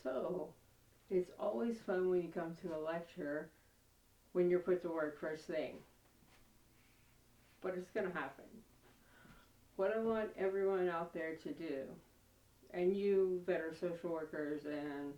So, it's always fun when you come to a lecture when you're put to work first thing. But it's going to happen. What I want everyone out there to do, and you that are social workers and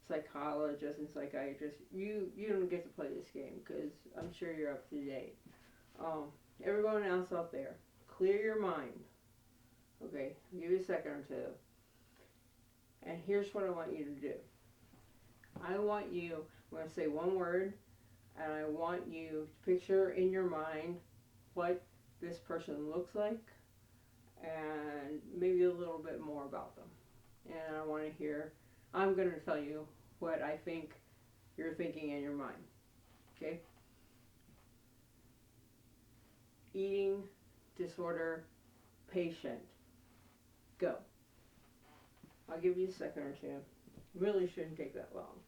psychologists and psychiatrists, you don't get to play this game because I'm sure you're up to date. Um, Everyone else out there, clear your mind. Okay, I'll give you a second or two. And here's what I want you to do. I want you, I'm going to say one word, and I want you to picture in your mind what this person looks like and maybe a little bit more about them. And I want to hear, I'm going to tell you what I think you're thinking in your mind. Okay? Eating disorder patient. Go. I'll give you a second or two. Really shouldn't take that long.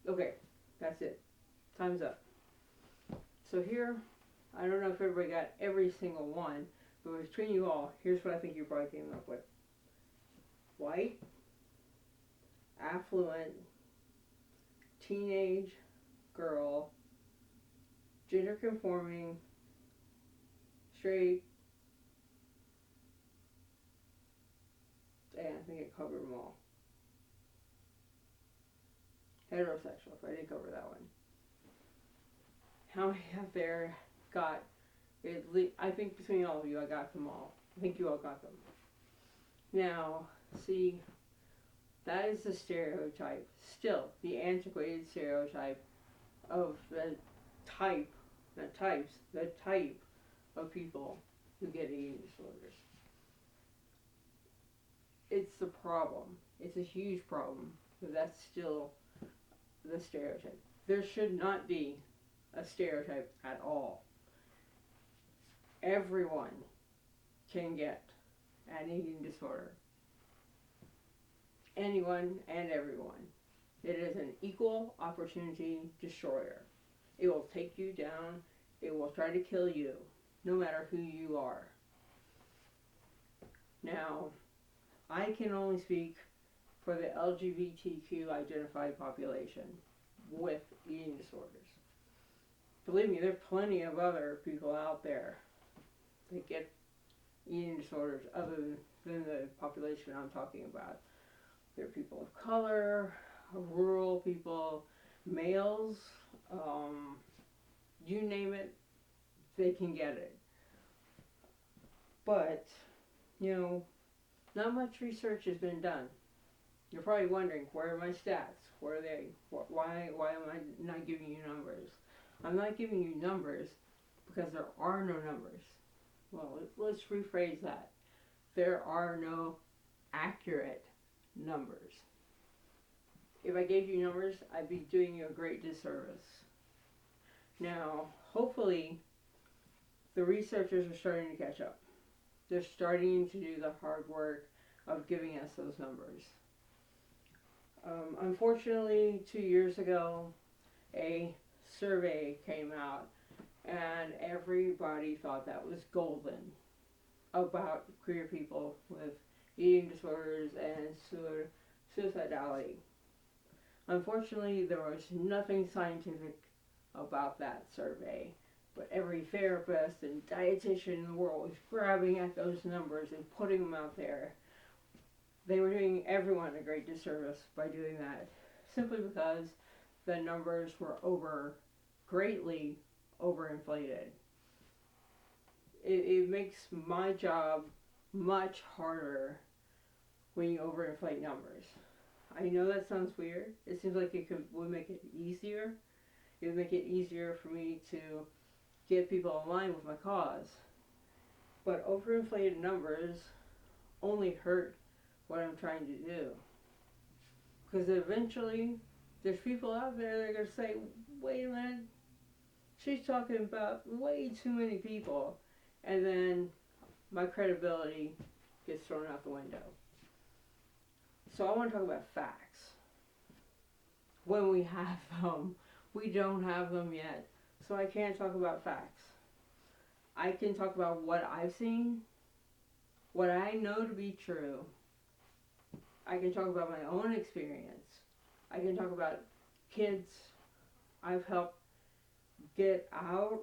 Okay, that's it. Time's up. So here, I don't know if everybody got every single one, but between you all, here's what I think you probably came up with. White, affluent, teenage girl, gender conforming, straight, and I think it covered them all. Heterosexual, if I didn't cover that one. How many out there got it? I think between all of you, I got them all. I think you all got them. Now, see, that is the stereotype, still, the antiquated stereotype of the type of people who get eating disorders. It's the problem. It's a huge problem, but that's still the stereotype. There should not be a stereotype at all. Everyone can get an eating disorder. Anyone and everyone. It is an equal opportunity destroyer. It will take you down. It will try to kill you, no matter who you are. Now, I can only speak for the LGBTQ identified population with eating disorders. Believe me, there are plenty of other people out there that get eating disorders other than the population I'm talking about. There are people of color, rural people, males, you name it, they can get it. But, not much research has been done. You're probably wondering, where are my stats? Where are they? Why am I not giving you numbers? I'm not giving you numbers because there are no numbers. Well, let's rephrase that. There are no accurate numbers. If I gave you numbers, I'd be doing you a great disservice. Now, hopefully, the researchers are starting to catch up. They're starting to do the hard work of giving us those numbers. Unfortunately, 2 years ago, a survey came out and everybody thought that was golden about queer people with eating disorders and suicidality. Unfortunately, there was nothing scientific about that survey, but every therapist and dietitian in the world was grabbing at those numbers and putting them out there. They were doing everyone a great disservice by doing that, simply because the numbers were greatly overinflated. It makes my job much harder when you overinflate numbers. I know that sounds weird. It seems like would make it easier. It would make it easier for me to get people aligned with my cause. But overinflated numbers only hurt what I'm trying to do. Because eventually, there's people out there that are going to say, wait a minute, she's talking about way too many people. And then my credibility gets thrown out the window. So I want to talk about facts. When we have them, we don't have them yet. So I can't talk about facts. I can talk about what I've seen what I know to be true. I can talk about my own experience. I can talk about kids I've helped get out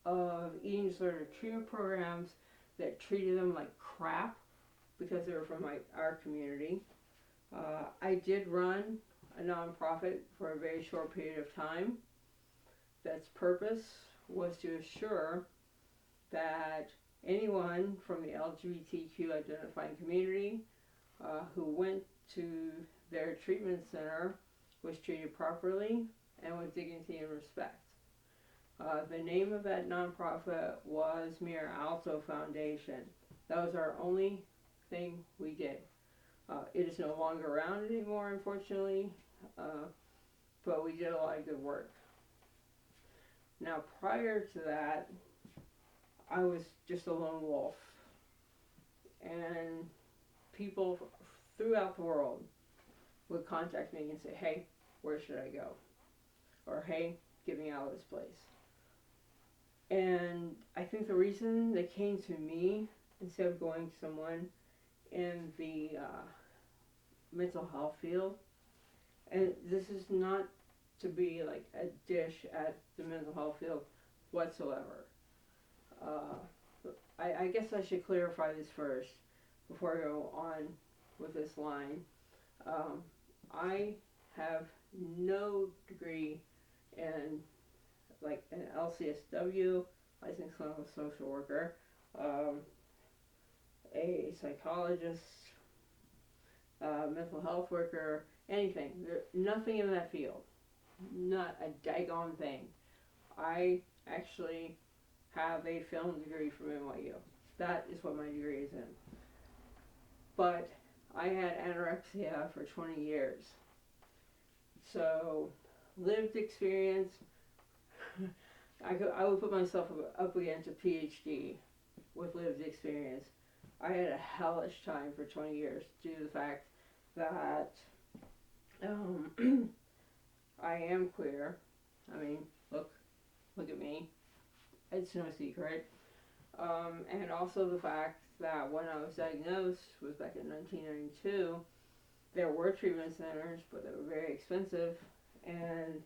of eating disorder treatment programs that treated them like crap because they were from our community. I did run a nonprofit for a very short period of time. That's purpose was to assure that anyone from the LGBTQ identifying community who went to their treatment center was treated properly and with dignity and respect. The name of that nonprofit was Mira Alto Foundation. That was our only thing we did. It is no longer around anymore, unfortunately, but we did a lot of good work. Now, prior to that, I was just a lone wolf, and people throughout the world would contact me and say, hey, where should I go? Or, hey, get me out of this place. And I think the reason they came to me instead of going to someone in the mental health field, and this is not to be like a dish at the mental health field whatsoever. I guess I should clarify this first before I go on with this line. I have no degree in like an LCSW, licensed clinical social worker, a psychologist, mental health worker, anything. Nothing in that field. Not a daggone thing. I actually have a film degree from NYU. That is what my degree is in. But I had anorexia for 20 years. So, lived experience, I would put myself up against a PhD with lived experience. I had a hellish time for 20 years due to the fact that I am queer. I mean, look at me. It's no secret. And also the fact that when I was diagnosed, was back in 1992, there were treatment centers, but they were very expensive, and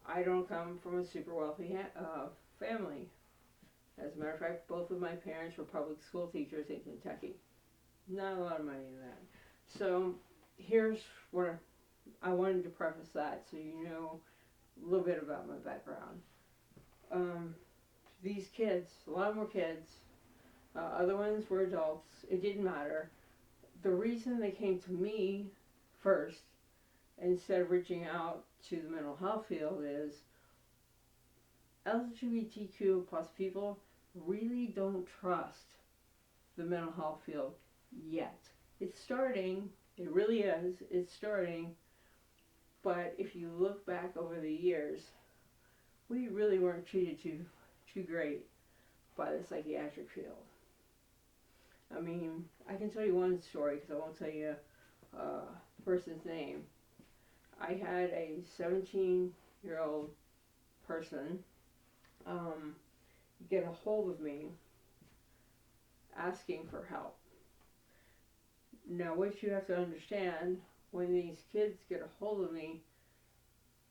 I don't come from a super wealthy family. As a matter of fact, both of my parents were public school teachers in Kentucky. Not a lot of money in that. So here's what I wanted to preface that so you know a little bit about my background. These kids, a lot more kids, other ones were adults, it didn't matter. The reason they came to me first, instead of reaching out to the mental health field, is LGBTQ plus people really don't trust the mental health field yet. It's starting, it really is, it's starting, but if you look back over the years, we really weren't treated too great by the psychiatric field. I mean, I can tell you one story because I won't tell you a person's name. I had a 17-year-old person get a hold of me asking for help. Now, what you have to understand, when these kids get a hold of me,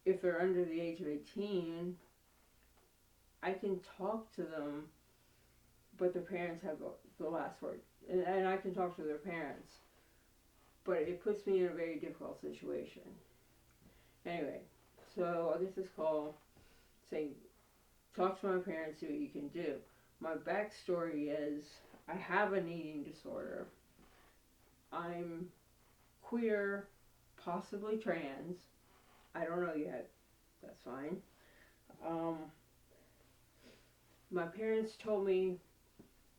if they're under the age of 18, I can talk to them, but their parents have the last word. And I can talk to their parents, but it puts me in a very difficult situation. Anyway, so I get this call saying, talk to my parents, see what you can do. My backstory is I have an eating disorder. I'm queer, possibly trans. I don't know yet. That's fine. My parents told me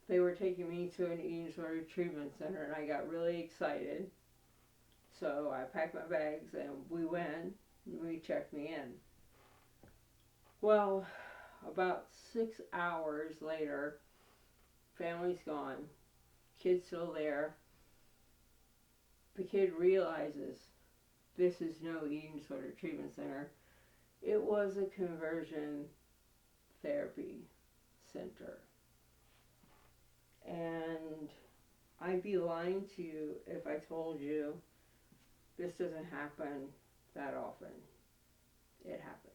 they were taking me to an eating disorder treatment center, and I got really excited. So I packed my bags and we went, and we checked me in. Well, about 6 hours later, family's gone, kid's still there. The kid realizes this is no eating disorder treatment center. It was a conversion therapy center. And I'd be lying to you if I told you this doesn't happen that often. It happens.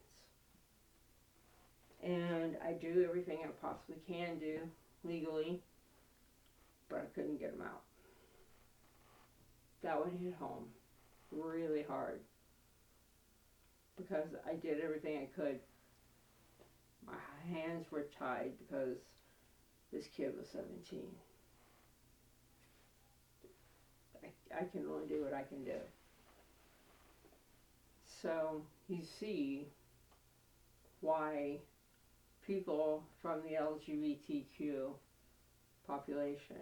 And I do everything I possibly can do legally, but I couldn't get them out. That one hit home really hard because I did everything I could. My hands were tied because this kid was 17. I can only do what I can do. So you see why people from the LGBTQ population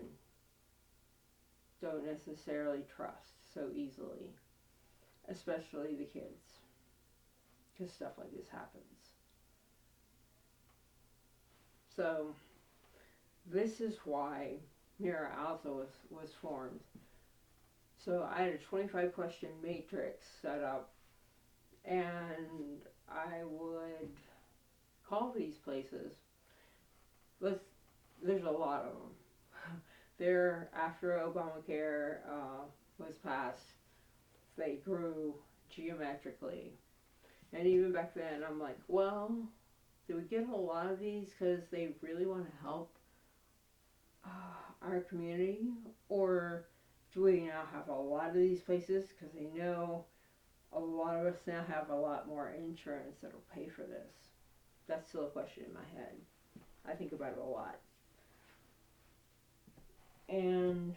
don't necessarily trust so easily, especially the kids, because stuff like this happens. So this is why Mirror Alpha was formed. So I had a 25 question matrix set up, and I would call these places. There's a lot of them. There, after Obamacare was passed, they grew geometrically. And even back then, I'm like, well, do we get a lot of these because they really want to help our community? Or do we now have a lot of these places because they know a lot of us now have a lot more insurance that'll pay for this? That's still a question in my head. I think about it a lot. And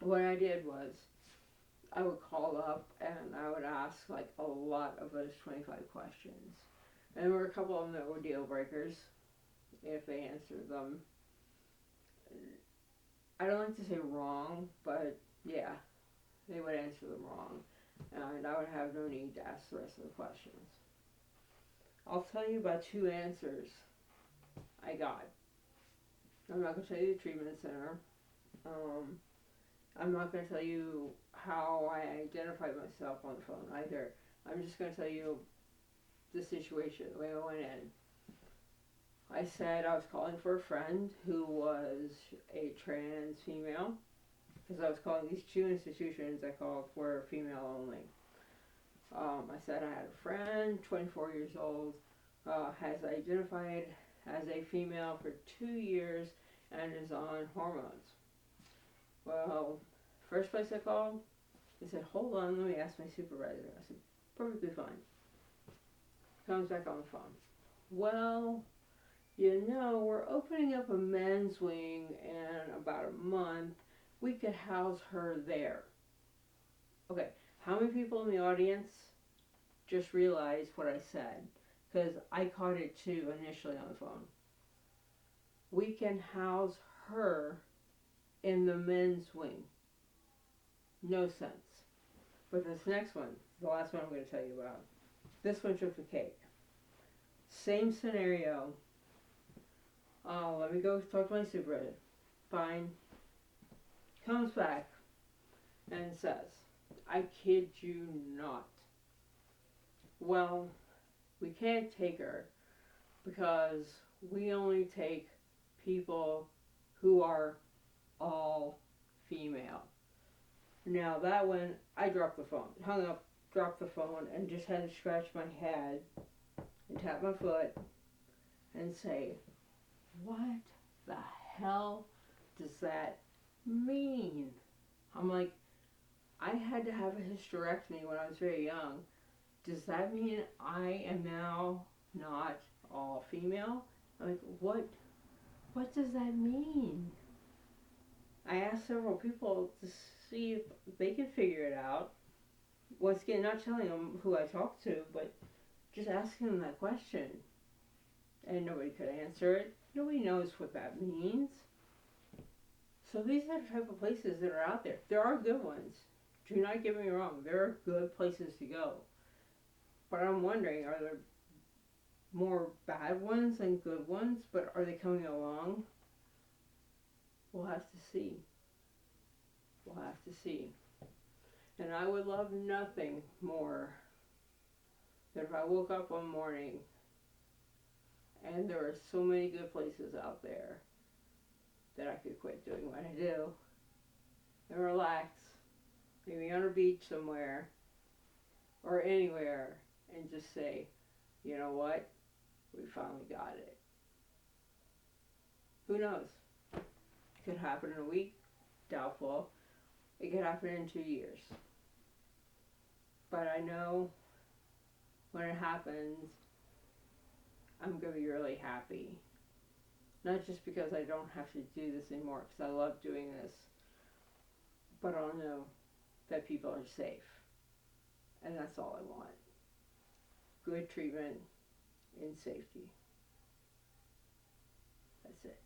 what I did was I would call up and I would ask like a lot of those 25 questions. And there were a couple of them that were deal breakers if they answered them. I don't like to say wrong, but yeah, they would answer them wrong. And I would have no need to ask the rest of the questions. I'll tell you about 2 answers I got. I'm not going to tell you the treatment center. I'm not going to tell you how I identified myself on the phone either. I'm just going to tell you the situation, the way I went in. I said I was calling for a friend who was a trans female, because I was calling these 2 institutions I called for female only. I said I had a friend, 24 years old, has identified as a female for 2 years and is on hormones. Well, first place I called, they said, hold on, let me ask my supervisor. I said, perfectly fine. Comes back on the phone. Well, you know, we're opening up a men's wing in about a month. We could house her there. Okay, how many people in the audience just realized what I said? Because I caught it too initially on the phone. We can house her in the men's wing. No sense. But this next one, the last one I'm going to tell you about, this one took the cake. Same scenario. Let me go talk to my supervisor. Fine. Comes back and says, I kid you not. Well, we can't take her because we only take people who are all female. Now that one, I dropped the phone, hung up, dropped the phone, and just had to scratch my head and tap my foot and say, what the hell does that mean? I'm like, I had to have a hysterectomy when I was very young. Does that mean I am now not all female? I'm like, what does that mean? I asked several people to see if they could figure it out. Once again, not telling them who I talked to, but just asking them that question. And nobody could answer it. Nobody knows what that means. So these are the type of places that are out there. There are good ones. Do not get me wrong. There are good places to go. But I'm wondering, are there more bad ones than good ones? But are they coming along? We'll have to see. We'll have to see. And I would love nothing more than if I woke up one morning and there are so many good places out there that I could quit doing what I do and relax, maybe on a beach somewhere or anywhere, and just say, you know what, we finally got it. Who knows? It could happen in a week, doubtful. It could happen in 2 years. But I know when it happens, I'm going to be really happy. Not just because I don't have to do this anymore, because I love doing this, but I'll know that people are safe. And that's all I want. Good treatment in safety. That's it.